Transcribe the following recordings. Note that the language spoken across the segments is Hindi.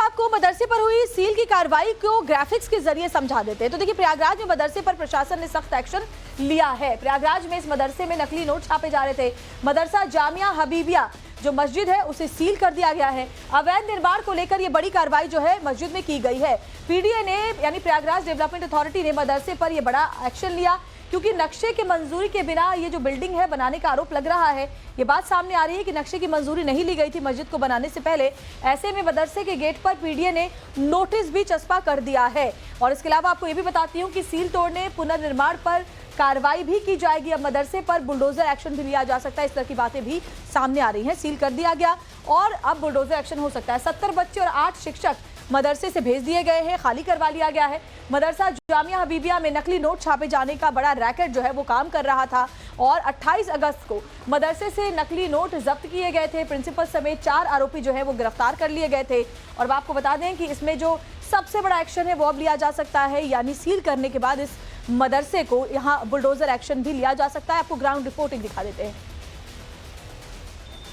आपको मदरसे पर हुई सील की कार्रवाई को ग्राफिक्स के जरिए समझा देते हैं। तो देखिए, प्रयागराज में मदरसे पर प्रशासन ने सख्त एक्शन लिया है। प्रयागराज में इस मदरसे में नकली नोट छापे जा रहे थे। मदरसा जामिया हबीबिया जो मस्जिद है उसे सील कर दिया गया है। अवैध निर्माण को लेकर ये बड़ी कार्रवाई जो है मस्जिद में की गई है। पीडीए ने यानी प्रयागराज डेवलपमेंट अथॉरिटी ने मदरसे पर यह बड़ा एक्शन लिया, क्योंकि नक्शे के मंजूरी के बिना ये जो बिल्डिंग है बनाने का आरोप लग रहा है। ये बात सामने आ रही है कि नक्शे की मंजूरी नहीं ली गई थी मस्जिद को बनाने से पहले। ऐसे में मदरसे के गेट पर पीडीए ने नोटिस भी चस्पा कर दिया है। और इसके अलावा आपको ये भी बताती हूँ कि सील तोड़ने पुनर्निर्माण पर कार्रवाई भी की जाएगी। अब मदरसे पर बुलडोजर एक्शन भी लिया जा सकता है। इस तरह की बातें भी सामने आ रही हैं। सील कर दिया गया और अब बुलडोजर एक्शन हो सकता है। 70 बच्चे और 8 शिक्षक मदरसे से भेज दिए गए हैं, खाली करवा लिया गया है। मदरसा जामिया हबीबिया में नकली नोट छापे जाने का बड़ा रैकेट जो है वो काम कर रहा था और 28 अगस्त को मदरसे से नकली नोट जब्त किए गए थे। प्रिंसिपल समेत 4 आरोपी जो है वो गिरफ्तार कर लिए गए थे। और आपको बता दें कि इसमें जो सबसे बड़ा एक्शन है वो अब लिया जा सकता है, यानी सील करने के बाद इस मदरसे को यहाँ बुलडोजर एक्शन भी लिया जा सकता है। आपको ग्राउंड रिपोर्टिंग दिखा देते हैं।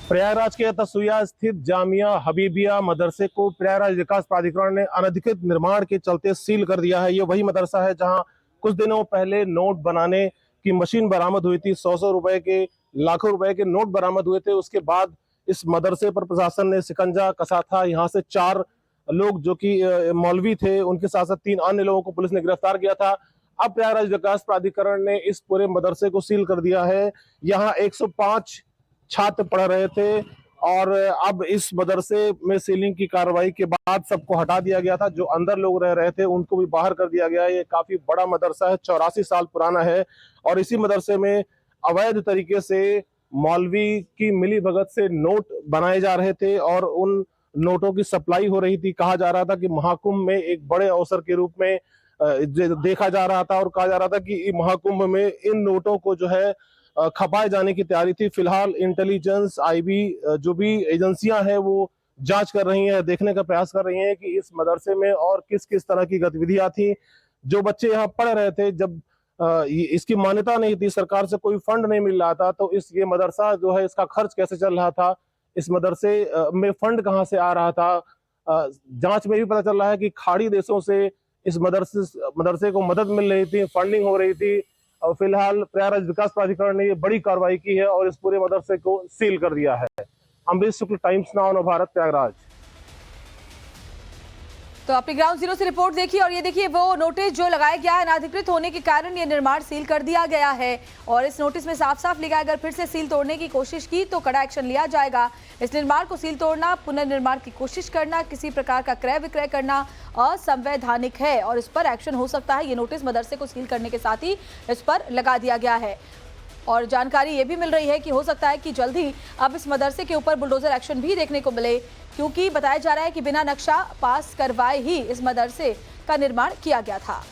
प्रयागराज के तसुया स्थित जामिया हबीबिया मदरसे को प्रयागराज विकास प्राधिकरण ने अनधिकृत निर्माण के चलते सील कर दिया है। ये वही मदरसा है जहां कुछ दिनों पहले नोट बनाने की मशीन बरामद हुई थी। 100 रुपए के, लाखों रुपए के नोट बरामद हुए थे। उसके बाद इस मदरसे पर प्रशासन ने शिकंजा कसा था। यहाँ से 4 लोग जो कि मौलवी थे, उनके साथ साथ 3 अन्य लोगों को पुलिस ने गिरफ्तार किया था। अब प्रयागराज विकास प्राधिकरण ने इस पूरे मदरसे को सील कर दिया है। यहाँ 105 छात्र पढ़ रहे थे और अब इस मदरसे में सीलिंग की कार्रवाई के बाद सबको हटा दिया गया था। जो अंदर लोग रह रहे थे उनको भी बाहर कर दिया गया है। ये काफी बड़ा मदरसा है, 84 साल पुराना है और इसी मदरसे में अवैध तरीके से मौलवी की मिली भगत से नोट बनाए जा रहे थे और उन नोटों की सप्लाई हो रही थी। कहा जा रहा था कि महाकुंभ में एक बड़े अवसर के रूप में देखा जा रहा था और कहा जा रहा था कि महाकुंभ में इन नोटों को जो है खपाए जाने की तैयारी थी। फिलहाल इंटेलिजेंस, आईबी जो भी एजेंसियां हैं वो जांच कर रही हैं, देखने का प्रयास कर रही हैं कि इस मदरसे में और किस किस तरह की गतिविधियां थी। जो बच्चे यहाँ पढ़ रहे थे, जब इसकी मान्यता नहीं थी, सरकार से कोई फंड नहीं मिल रहा था, तो ये मदरसा जो है इसका खर्च कैसे चल रहा था, इस मदरसे में फंड कहाँ से आ रहा था। जांच में भी पता चल रहा है कि खाड़ी देशों से इस मदरसे को मदद मिल रही थी, फंडिंग हो रही थी। और फिलहाल प्रयागराज विकास प्राधिकरण ने ये बड़ी कार्रवाई की है और इस पूरे मदरसे को सील कर दिया है। अमरीश शुक्ल, टाइम्स नाउ नवभारत, प्रयागराज। तो आपने ग्राउंड जीरो से रिपोर्ट देखी और ये देखिए वो नोटिस जो लगाया गया है, अनाधिकृत होने के कारण ये निर्माण सील कर दिया गया है। और इस नोटिस में साफ साफ लिखा है, अगर फिर से सील तोड़ने की कोशिश की तो कड़ा एक्शन लिया जाएगा। इस निर्माण को सील तोड़ना, पुनर्निर्माण की कोशिश करना, किसी प्रकार का क्रय विक्रय करना असंवैधानिक है और इस पर एक्शन हो सकता है। ये नोटिस मदरसे को सील करने के साथ ही इस पर लगा दिया गया है। और जानकारी ये भी मिल रही है कि हो सकता है कि जल्द ही अब इस मदरसे के ऊपर बुलडोजर एक्शन भी देखने को मिले, क्योंकि बताया जा रहा है कि बिना नक्शा पास करवाए ही इस मदरसे का निर्माण किया गया था।